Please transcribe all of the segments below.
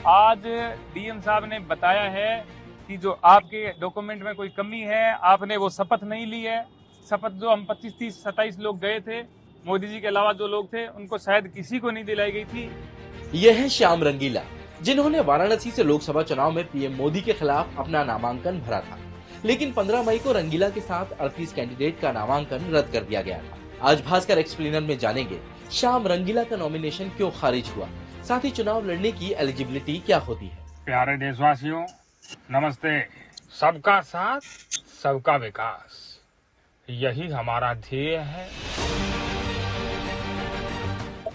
आज डीएम साहब ने बताया है कि जो आपके डॉक्यूमेंट में कोई कमी है, आपने वो शपथ नहीं ली है। शपथ जो हम 25, 30, 27 लोग गए थे, मोदी जी के अलावा जो लोग थे, उनको शायद किसी को नहीं दिलाई गई थी। ये है श्याम रंगीला, जिन्होंने वाराणसी से लोकसभा चुनाव में पीएम मोदी के खिलाफ अपना नामांकन भरा था। लेकिन 15 मई को रंगीला के साथ 38 कैंडिडेट का नामांकन रद्द कर दिया गया था। आज भास्कर एक्सप्लेनर में जानेंगे श्याम रंगीला का नॉमिनेशन क्यों खारिज हुआ, साथ ही चुनाव लड़ने की एलिजिबिलिटी क्या होती है। प्यारे देशवासियों, नमस्ते। सबका साथ, सबका विकास, यही हमारा ध्येय है।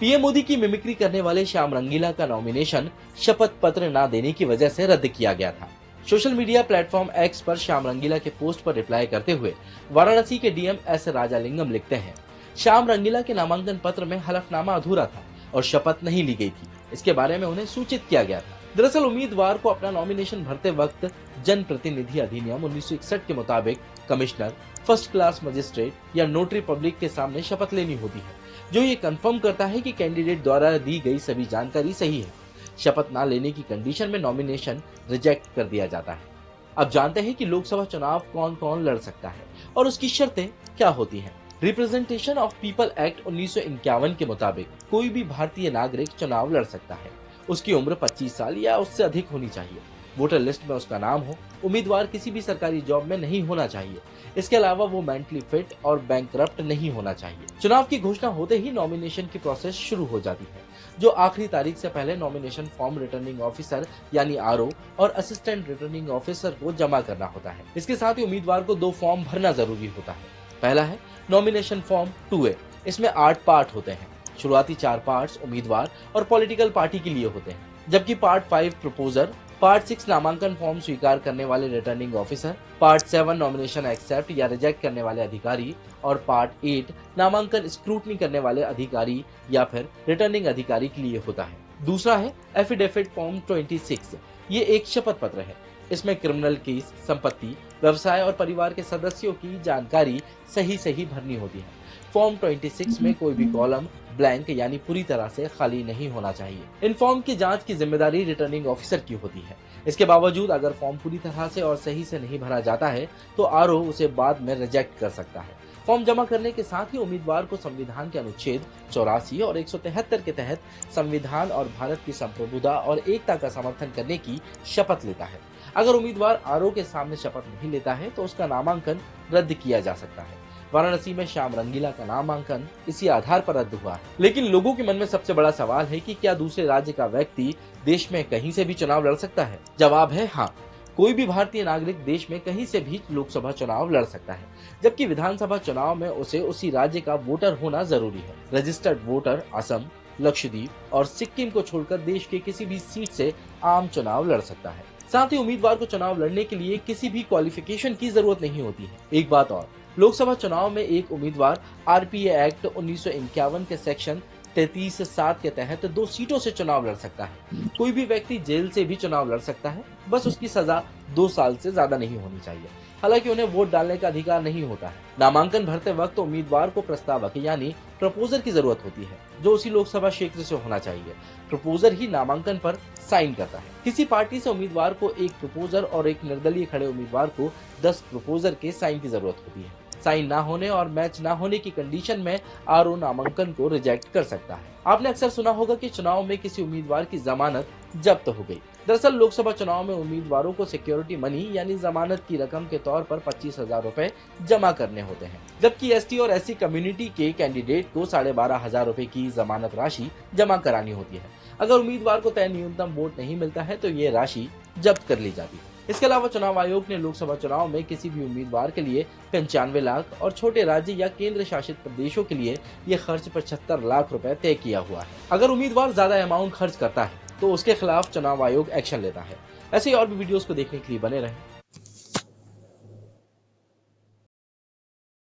पीएम मोदी की मिमिक्री करने वाले श्याम रंगीला का नॉमिनेशन शपथ पत्र न देने की वजह से रद्द किया गया था। सोशल मीडिया प्लेटफॉर्म एक्स पर श्याम रंगीला के पोस्ट पर रिप्लाई करते हुए वाराणसी के डीएम एस राजालिंगम लिखते हैं, श्याम रंगीला के नामांकन पत्र में हलफनामा अधूरा था और शपथ नहीं ली गई थी। इसके बारे में उन्हें सूचित किया गया था। दरअसल उम्मीदवार को अपना नॉमिनेशन भरते वक्त जनप्रतिनिधि अधिनियम 1961 के मुताबिक कमिश्नर, फर्स्ट क्लास मजिस्ट्रेट या नोटरी पब्लिक के सामने शपथ लेनी होती है, जो ये कंफर्म करता है कि कैंडिडेट द्वारा दी गई सभी जानकारी सही है। शपथ न लेने की कंडीशन में नॉमिनेशन रिजेक्ट कर दिया जाता है। अब जानते हैं कि लोकसभा चुनाव कौन कौन लड़ सकता है और उसकी शर्तें क्या होती हैं। रिप्रेजेंटेशन ऑफ पीपल एक्ट 1951 के मुताबिक कोई भी भारतीय नागरिक चुनाव लड़ सकता है। उसकी उम्र 25 साल या उससे अधिक होनी चाहिए। वोटर लिस्ट में उसका नाम हो। उम्मीदवार किसी भी सरकारी जॉब में नहीं होना चाहिए। इसके अलावा वो मेंटली फिट और बैंकरप्ट नहीं होना चाहिए। चुनाव की घोषणा होते ही नॉमिनेशन की प्रोसेस शुरू हो जाती है, जो आखिरी तारीख से पहले नॉमिनेशन फॉर्म रिटर्निंग ऑफिसर यानी आरओ और असिस्टेंट रिटर्निंग ऑफिसर को जमा करना होता है। इसके साथ ही उम्मीदवार को 2 फॉर्म भरना जरूरी होता है। पहला है नॉमिनेशन फॉर्म 2A। इसमें 8 पार्ट होते हैं। शुरुआती 4 पार्ट्स उम्मीदवार और पॉलिटिकल पार्टी के लिए होते हैं, जबकि पार्ट 5 प्रपोजर, पार्ट 6 नामांकन फॉर्म स्वीकार करने वाले returning officer, part 7 nomination accept या रिजेक्ट करने वाले अधिकारी और पार्ट 8 नामांकन स्क्रूटनी करने वाले अधिकारी या फिर रिटर्निंग अधिकारी के लिए होता है। दूसरा है एफिडेविट फॉर्म 26। ये एक शपथ पत्र है। इसमें क्रिमिनल केस, संपत्ति, व्यवसाय और परिवार के सदस्यों की जानकारी सही भरनी होती है। फॉर्म 26 में कोई भी कॉलम ब्लैंक यानी पूरी तरह से खाली नहीं होना चाहिए। इन फॉर्म की जांच की जिम्मेदारी रिटर्निंग ऑफिसर की होती है। इसके बावजूद अगर फॉर्म पूरी तरह से और सही से नहीं भरा जाता है तो आरओ उसे बाद में रिजेक्ट कर सकता है। फॉर्म जमा करने के साथ ही उम्मीदवार को संविधान के अनुच्छेद 84 और 173 के तहत संविधान और भारत की संप्रभुता और एकता का समर्थन करने की शपथ लेता है। अगर उम्मीदवार आरओ के सामने शपथ नहीं लेता है तो उसका नामांकन रद्द किया जा सकता है। वाराणसी में श्याम रंगीला का नामांकन इसी आधार पर रद्द हुआ है। लेकिन लोगों के मन में सबसे बड़ा सवाल है कि क्या दूसरे राज्य का व्यक्ति देश में कहीं से भी चुनाव लड़ सकता है? जवाब है हाँ। कोई भी भारतीय नागरिक देश में कहीं से भी लोकसभा चुनाव लड़ सकता है, जबकि विधानसभा चुनाव में उसे उसी राज्य का वोटर होना जरूरी है। रजिस्टर्ड वोटर असम, लक्षद्वीप और सिक्किम को छोड़कर देश के किसी भी सीट से आम चुनाव लड़ सकता है। साथ ही उम्मीदवार को चुनाव लड़ने के लिए किसी भी क्वालिफिकेशन की जरूरत नहीं होती है। एक बात और, लोकसभा चुनाव में एक उम्मीदवार आरपीए एक्ट 1951 के सेक्शन 33(7) के तहत 2 सीटों से चुनाव लड़ सकता है। कोई भी व्यक्ति जेल से भी चुनाव लड़ सकता है, बस उसकी सजा 2 साल से ज्यादा नहीं होनी चाहिए। हालांकि उन्हें वोट डालने का अधिकार नहीं होता है। नामांकन भरते वक्त उम्मीदवार को प्रस्तावक यानी प्रपोजर की जरूरत होती है, जो उसी लोकसभा क्षेत्र से होना चाहिए। प्रपोजर ही नामांकन पर साइन करता है। किसी पार्टी से उम्मीदवार को एक प्रपोजर और एक निर्दलीय खड़े उम्मीदवार को 10 प्रपोजर के साइन की जरूरत होती है। साइन ना होने और मैच ना होने की कंडीशन में आरओ नामांकन को रिजेक्ट कर सकता है। आपने अक्सर सुना होगा कि चुनाव में किसी उम्मीदवार की जमानत जब्त हो गई। दरअसल लोकसभा चुनाव में उम्मीदवारों को सिक्योरिटी मनी यानी जमानत की रकम के तौर पर 25,000 रुपए जमा करने होते हैं, जबकि एसटी और एससी कम्युनिटी के कैंडिडेट को 12,500 रुपए की जमानत राशि जमा करानी होती है। अगर उम्मीदवार को तय न्यूनतम वोट नहीं मिलता है तो ये राशि जब्त कर ली जाती है। इसके अलावा चुनाव आयोग ने लोकसभा चुनाव में किसी भी उम्मीदवार के लिए 95 लाख और छोटे राज्य या केंद्र शासित प्रदेशों के लिए ये खर्च 75 लाख रुपए तय किया हुआ है। अगर उम्मीदवार ज्यादा अमाउंट खर्च करता है तो उसके खिलाफ चुनाव आयोग एक्शन लेता है। ऐसे और भी वीडियोस को देखने के लिए बने रहें।